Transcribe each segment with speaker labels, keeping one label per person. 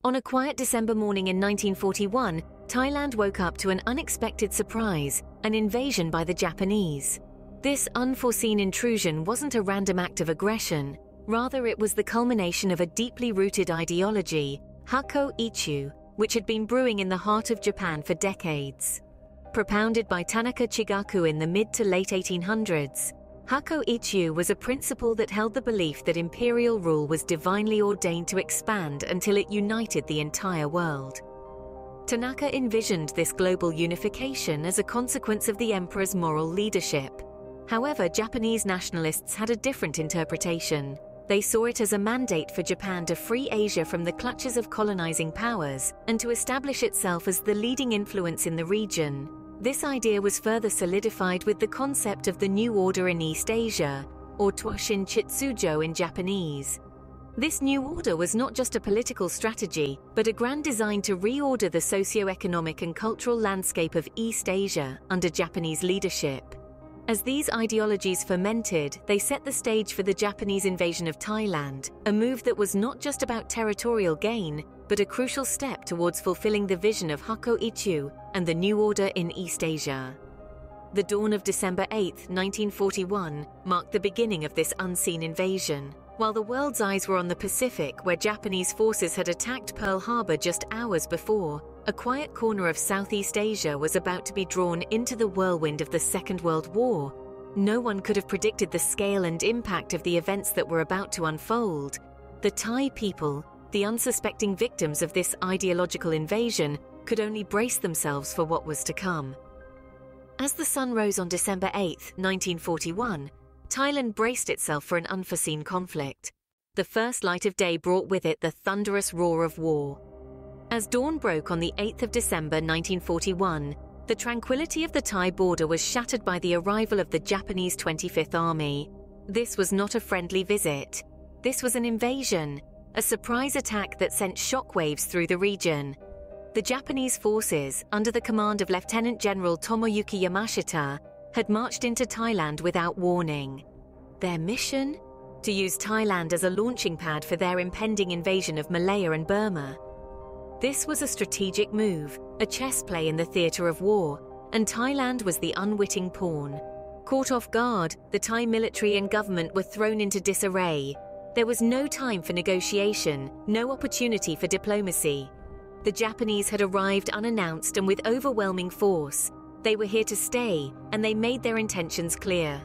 Speaker 1: On a quiet December morning in 1941, Thailand woke up to an unexpected surprise, an invasion by the Japanese. This unforeseen intrusion wasn't a random act of aggression. Rather, it was the culmination of a deeply rooted ideology, Hakko Ichiu, which had been brewing in the heart of Japan for decades. Propounded by Tanaka Chigaku in the mid to late 1800s, Hakko Ichiu was a principle that held the belief that imperial rule was divinely ordained to expand until it united the entire world. Tanaka envisioned this global unification as a consequence of the emperor's moral leadership. However, Japanese nationalists had a different interpretation. They saw it as a mandate for Japan to free Asia from the clutches of colonizing powers and to establish itself as the leading influence in the region. This idea was further solidified with the concept of the New Order in East Asia, or Twashin Chitsujo in Japanese. This new order was not just a political strategy, but a grand design to reorder the socio-economic and cultural landscape of East Asia under Japanese leadership. As these ideologies fermented, they set the stage for the Japanese invasion of Thailand, a move that was not just about territorial gain, but a crucial step towards fulfilling the vision of Hakko Ichiu and the new order in East Asia. The dawn of December 8, 1941, marked the beginning of this unseen invasion. While the world's eyes were on the Pacific, where Japanese forces had attacked Pearl Harbor just hours before, a quiet corner of Southeast Asia was about to be drawn into the whirlwind of the Second World War. No one could have predicted the scale and impact of the events that were about to unfold. The Thai people, the unsuspecting victims of this ideological invasion, could only brace themselves for what was to come. As the sun rose on December 8, 1941, Thailand braced itself for an unforeseen conflict. The first light of day brought with it the thunderous roar of war. As dawn broke on the 8th of December 1941, the tranquility of the Thai border was shattered by the arrival of the Japanese 25th Army. This was not a friendly visit. This was an invasion, a surprise attack that sent shockwaves through the region. The Japanese forces, under the command of Lieutenant General Tomoyuki Yamashita, had marched into Thailand without warning. Their mission? To use Thailand as a launching pad for their impending invasion of Malaya and Burma. This was a strategic move, a chess play in the theatre of war, and Thailand was the unwitting pawn. Caught off guard, the Thai military and government were thrown into disarray. There was no time for negotiation, no opportunity for diplomacy. The Japanese had arrived unannounced and with overwhelming force. They were here to stay, and they made their intentions clear.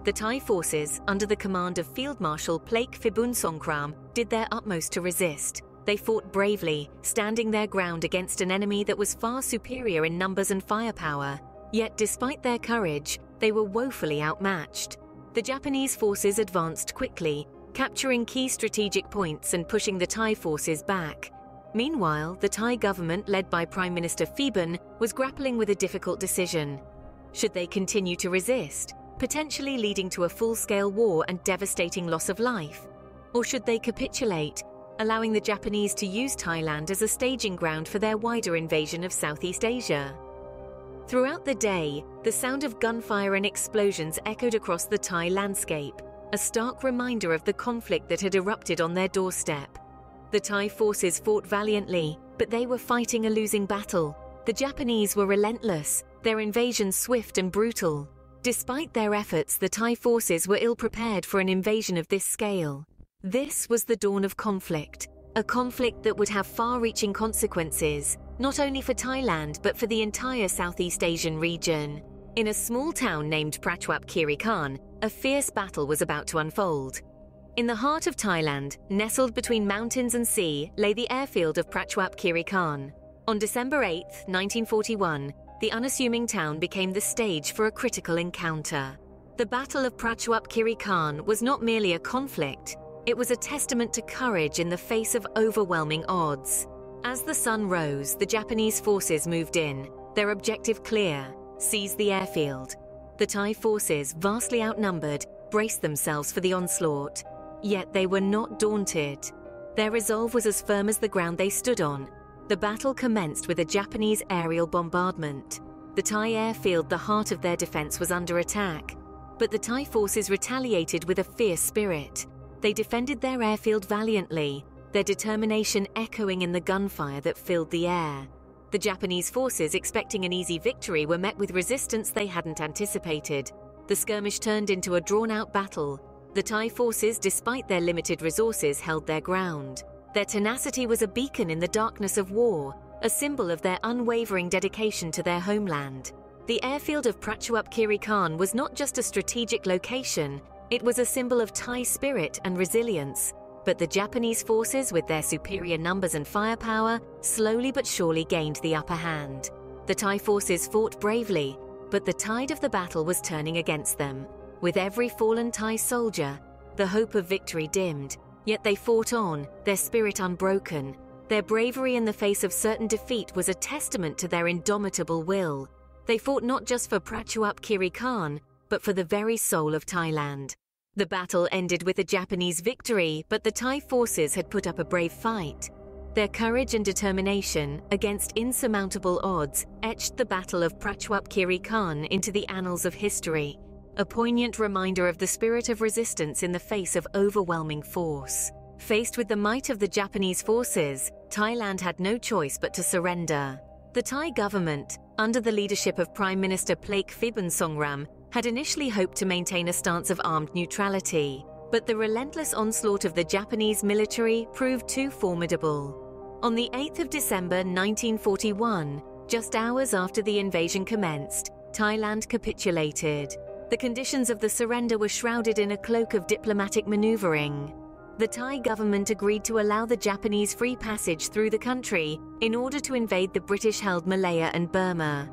Speaker 1: The Thai forces, under the command of Field Marshal Plaek Phibunsongkhram, did their utmost to resist. They fought bravely, standing their ground against an enemy that was far superior in numbers and firepower. Yet despite their courage, they were woefully outmatched. The Japanese forces advanced quickly, capturing key strategic points and pushing the Thai forces back. Meanwhile, the Thai government, led by Prime Minister Phibun, was grappling with a difficult decision. Should they continue to resist, potentially leading to a full-scale war and devastating loss of life? Or should they capitulate, allowing the Japanese to use Thailand as a staging ground for their wider invasion of Southeast Asia? Throughout the day, the sound of gunfire and explosions echoed across the Thai landscape, a stark reminder of the conflict that had erupted on their doorstep. The Thai forces fought valiantly, but they were fighting a losing battle. The Japanese were relentless, their invasion swift and brutal. Despite their efforts, the Thai forces were ill-prepared for an invasion of this scale. This was the dawn of conflict, a conflict that would have far-reaching consequences, not only for Thailand but for the entire Southeast Asian region. In a small town named Prachuap Khiri, a fierce battle was about to unfold. In the heart of Thailand, nestled between mountains and sea, lay the airfield of Prachuap Khiri. On December 8, 1941, the unassuming town became the stage for a critical encounter. The Battle of Prachuap Khiri was not merely a conflict, it was a testament to courage in the face of overwhelming odds. As the sun rose, the Japanese forces moved in, their objective clear: seize the airfield. The Thai forces, vastly outnumbered, braced themselves for the onslaught. Yet they were not daunted. Their resolve was as firm as the ground they stood on. The battle commenced with a Japanese aerial bombardment. The Thai airfield, the heart of their defense, was under attack. But the Thai forces retaliated with a fierce spirit. They defended their airfield valiantly, their determination echoing in the gunfire that filled the air. The Japanese forces, expecting an easy victory, were met with resistance they hadn't anticipated. The skirmish turned into a drawn-out battle. The Thai forces, despite their limited resources, held their ground. Their tenacity was a beacon in the darkness of war, a symbol of their unwavering dedication to their homeland. The airfield of Prachuap Khiri Khan was not just a strategic location, it was a symbol of Thai spirit and resilience. But the Japanese forces, with their superior numbers and firepower, slowly but surely gained the upper hand. The Thai forces fought bravely, but the tide of the battle was turning against them. With every fallen Thai soldier, the hope of victory dimmed, yet they fought on, their spirit unbroken. Their bravery in the face of certain defeat was a testament to their indomitable will. They fought not just for Prachuap Khiri Khan, but for the very soul of Thailand. The battle ended with a Japanese victory, but the Thai forces had put up a brave fight. Their courage and determination, against insurmountable odds, etched the Battle of Prachuap Khiri Khan into the annals of history, a poignant reminder of the spirit of resistance in the face of overwhelming force. Faced with the might of the Japanese forces, Thailand had no choice but to surrender. The Thai government, under the leadership of Prime Minister Prachuap, had initially hoped to maintain a stance of armed neutrality, but the relentless onslaught of the Japanese military proved too formidable. On the 8th of December 1941, just hours after the invasion commenced, Thailand capitulated. The conditions of the surrender were shrouded in a cloak of diplomatic maneuvering. The Thai government agreed to allow the Japanese free passage through the country in order to invade the British-held Malaya and Burma.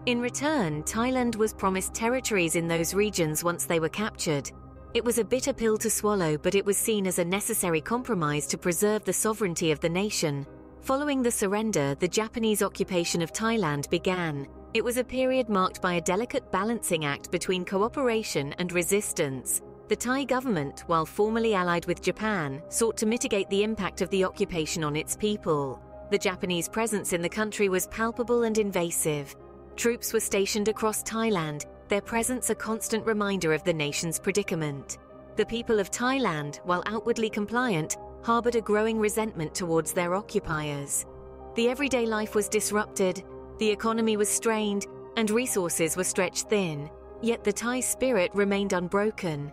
Speaker 1: In return, Thailand was promised territories in those regions once they were captured. It was a bitter pill to swallow, but it was seen as a necessary compromise to preserve the sovereignty of the nation. Following the surrender, the Japanese occupation of Thailand began. It was a period marked by a delicate balancing act between cooperation and resistance. The Thai government, while formally allied with Japan, sought to mitigate the impact of the occupation on its people. The Japanese presence in the country was palpable and invasive. Troops were stationed across Thailand, their presence a constant reminder of the nation's predicament. The people of Thailand, while outwardly compliant, harbored a growing resentment towards their occupiers. The everyday life was disrupted, the economy was strained, and resources were stretched thin, yet the Thai spirit remained unbroken.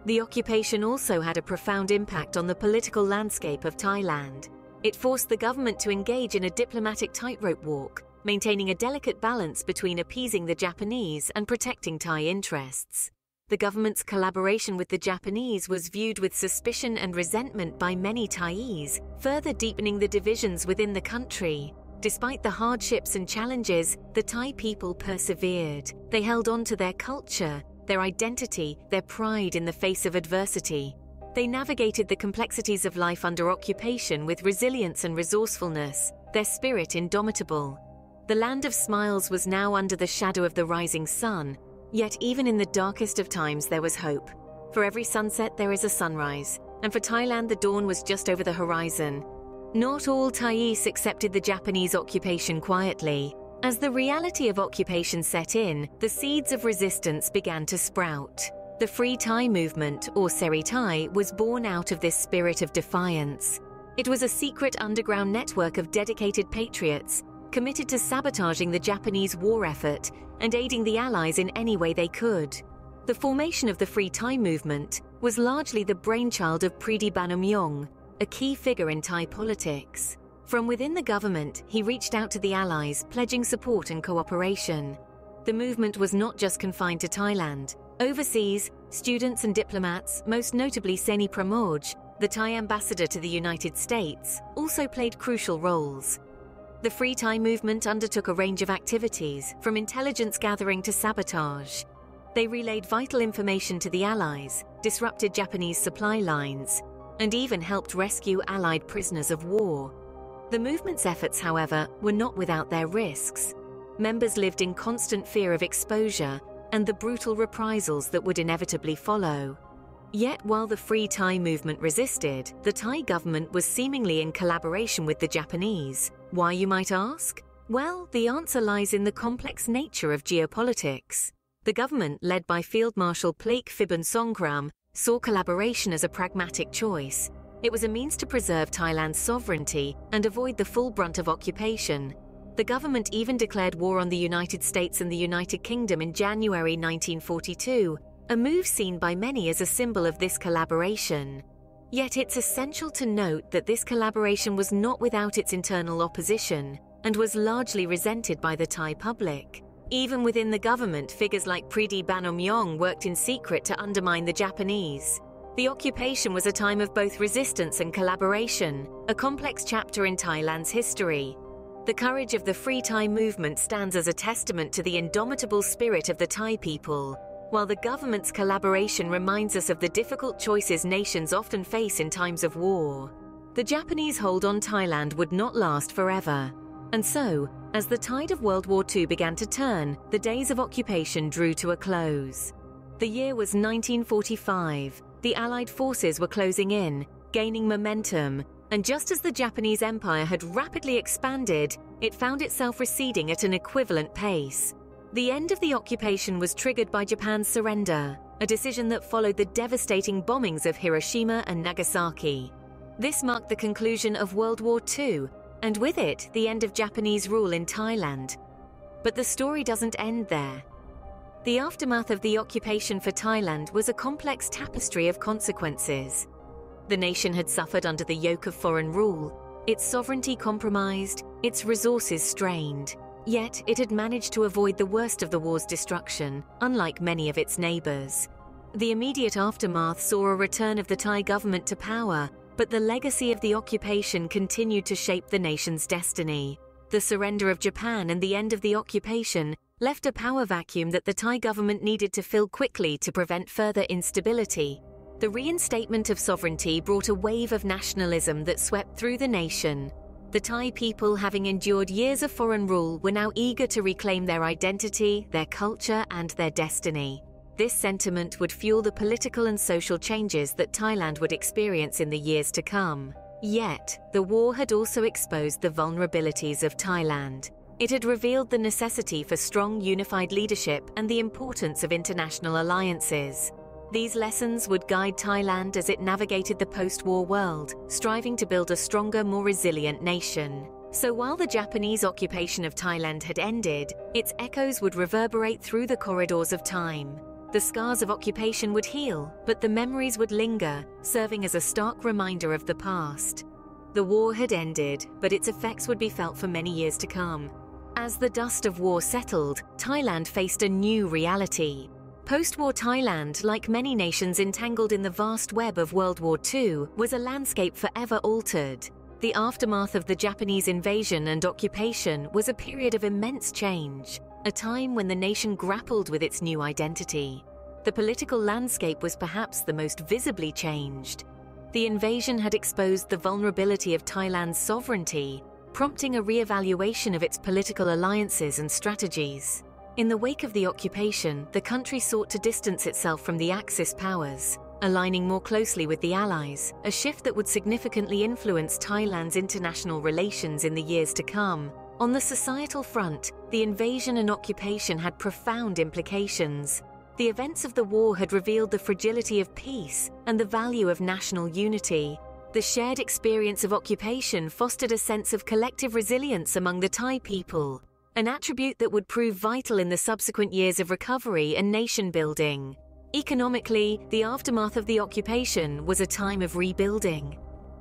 Speaker 1: The occupation also had a profound impact on the political landscape of Thailand. It forced the government to engage in a diplomatic tightrope walk, maintaining a delicate balance between appeasing the Japanese and protecting Thai interests. The government's collaboration with the Japanese was viewed with suspicion and resentment by many Thais, further deepening the divisions within the country. Despite the hardships and challenges, the Thai people persevered. They held on to their culture, their identity, their pride in the face of adversity. They navigated the complexities of life under occupation with resilience and resourcefulness, their spirit indomitable. The land of smiles was now under the shadow of the rising sun, yet even in the darkest of times there was hope. For every sunset there is a sunrise, and for Thailand the dawn was just over the horizon. Not all Thais accepted the Japanese occupation quietly. As the reality of occupation set in, the seeds of resistance began to sprout. The Free Thai movement, or Seri Thai, was born out of this spirit of defiance. It was a secret underground network of dedicated patriots, committed to sabotaging the Japanese war effort and aiding the Allies in any way they could. The formation of the Free Thai movement was largely the brainchild of Pridi Banamyong, a key figure in Thai politics. From within the government, he reached out to the Allies, pledging support and cooperation. The movement was not just confined to Thailand. Overseas, students and diplomats, most notably Seni Pramoj, the Thai ambassador to the United States, also played crucial roles. The Free Thai movement undertook a range of activities, from intelligence gathering to sabotage. They relayed vital information to the Allies, disrupted Japanese supply lines, and even helped rescue Allied prisoners of war. The movement's efforts, however, were not without their risks. Members lived in constant fear of exposure and the brutal reprisals that would inevitably follow. Yet while the Free Thai movement resisted, the Thai government was seemingly in collaboration with the Japanese. Why, you might ask? Well, the answer lies in the complex nature of geopolitics. The government, led by Field Marshal Prachuap, saw collaboration as a pragmatic choice. It was a means to preserve Thailand's sovereignty and avoid the full brunt of occupation. The government even declared war on the United States and the United Kingdom in January 1942, a move seen by many as a symbol of this collaboration. Yet it's essential to note that this collaboration was not without its internal opposition and was largely resented by the Thai public. Even within the government, figures like Pridi Banomyong worked in secret to undermine the Japanese. The occupation was a time of both resistance and collaboration, a complex chapter in Thailand's history. The courage of the Free Thai movement stands as a testament to the indomitable spirit of the Thai people, while the government's collaboration reminds us of the difficult choices nations often face in times of war. The Japanese hold on Thailand would not last forever. And so, as the tide of World War II began to turn, the days of occupation drew to a close. The year was 1945. The Allied forces were closing in, gaining momentum, and just as the Japanese Empire had rapidly expanded, it found itself receding at an equivalent pace. The end of the occupation was triggered by Japan's surrender, a decision that followed the devastating bombings of Hiroshima and Nagasaki. This marked the conclusion of World War II, and with it, the end of Japanese rule in Thailand. But the story doesn't end there. The aftermath of the occupation for Thailand was a complex tapestry of consequences. The nation had suffered under the yoke of foreign rule, its sovereignty compromised, its resources strained. Yet it had managed to avoid the worst of the war's destruction, unlike many of its neighbors. The immediate aftermath saw a return of the Thai government to power, but the legacy of the occupation continued to shape the nation's destiny. The surrender of Japan and the end of the occupation left a power vacuum that the Thai government needed to fill quickly to prevent further instability. The reinstatement of sovereignty brought a wave of nationalism that swept through the nation. The Thai people, having endured years of foreign rule, were now eager to reclaim their identity, their culture, and their destiny. This sentiment would fuel the political and social changes that Thailand would experience in the years to come. Yet, the war had also exposed the vulnerabilities of Thailand. It had revealed the necessity for strong, unified leadership and the importance of international alliances. These lessons would guide Thailand as it navigated the post-war world, striving to build a stronger, more resilient nation. So while the Japanese occupation of Thailand had ended, its echoes would reverberate through the corridors of time. The scars of occupation would heal, but the memories would linger, serving as a stark reminder of the past. The war had ended, but its effects would be felt for many years to come. As the dust of war settled, Thailand faced a new reality. Post-war Thailand, like many nations entangled in the vast web of World War II, was a landscape forever altered. The aftermath of the Japanese invasion and occupation was a period of immense change, a time when the nation grappled with its new identity. The political landscape was perhaps the most visibly changed. The invasion had exposed the vulnerability of Thailand's sovereignty, prompting a re-evaluation of its political alliances and strategies. In the wake of the occupation, the country sought to distance itself from the Axis powers, aligning more closely with the Allies, a shift that would significantly influence Thailand's international relations in the years to come. On the societal front, the invasion and occupation had profound implications. The events of the war had revealed the fragility of peace and the value of national unity. The shared experience of occupation fostered a sense of collective resilience among the Thai people, an attribute that would prove vital in the subsequent years of recovery and nation-building. Economically, the aftermath of the occupation was a time of rebuilding.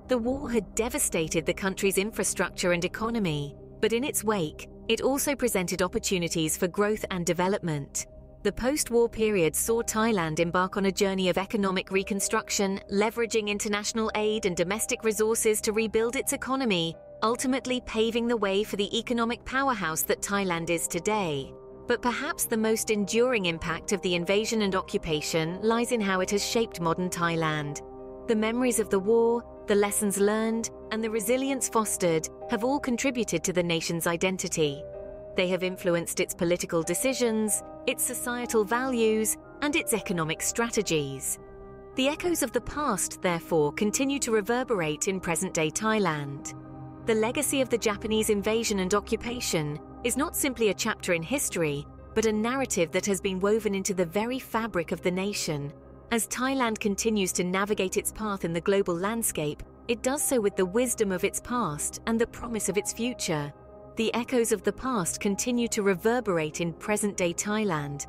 Speaker 1: The war had devastated the country's infrastructure and economy, but in its wake, it also presented opportunities for growth and development. The post-war period saw Thailand embark on a journey of economic reconstruction, leveraging international aid and domestic resources to rebuild its economy, ultimately paving the way for the economic powerhouse that Thailand is today. But perhaps the most enduring impact of the invasion and occupation lies in how it has shaped modern Thailand. The memories of the war, the lessons learned, and the resilience fostered have all contributed to the nation's identity. They have influenced its political decisions, its societal values, and its economic strategies. The echoes of the past, therefore, continue to reverberate in present-day Thailand. The legacy of the Japanese invasion and occupation is not simply a chapter in history, but a narrative that has been woven into the very fabric of the nation. As Thailand continues to navigate its path in the global landscape, it does so with the wisdom of its past and the promise of its future. The echoes of the past continue to reverberate in present-day Thailand.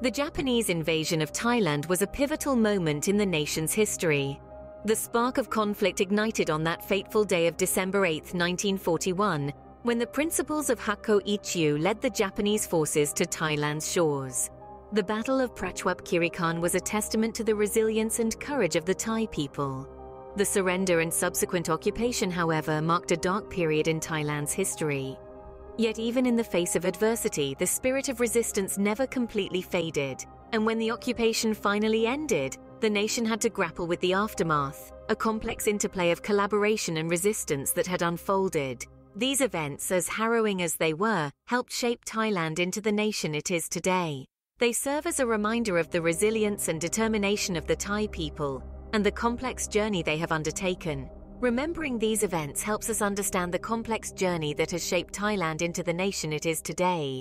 Speaker 1: The Japanese invasion of Thailand was a pivotal moment in the nation's history. The spark of conflict ignited on that fateful day of December 8, 1941, when the principles of Hakko Ichiu led the Japanese forces to Thailand's shores. The Battle of Prachuap Khiri was a testament to the resilience and courage of the Thai people. The surrender and subsequent occupation, however, marked a dark period in Thailand's history. Yet even in the face of adversity, the spirit of resistance never completely faded, and when the occupation finally ended, the nation had to grapple with the aftermath, a complex interplay of collaboration and resistance that had unfolded. These events, as harrowing as they were, helped shape Thailand into the nation it is today. They serve as a reminder of the resilience and determination of the Thai people and the complex journey they have undertaken. Remembering these events helps us understand the complex journey that has shaped Thailand into the nation it is today.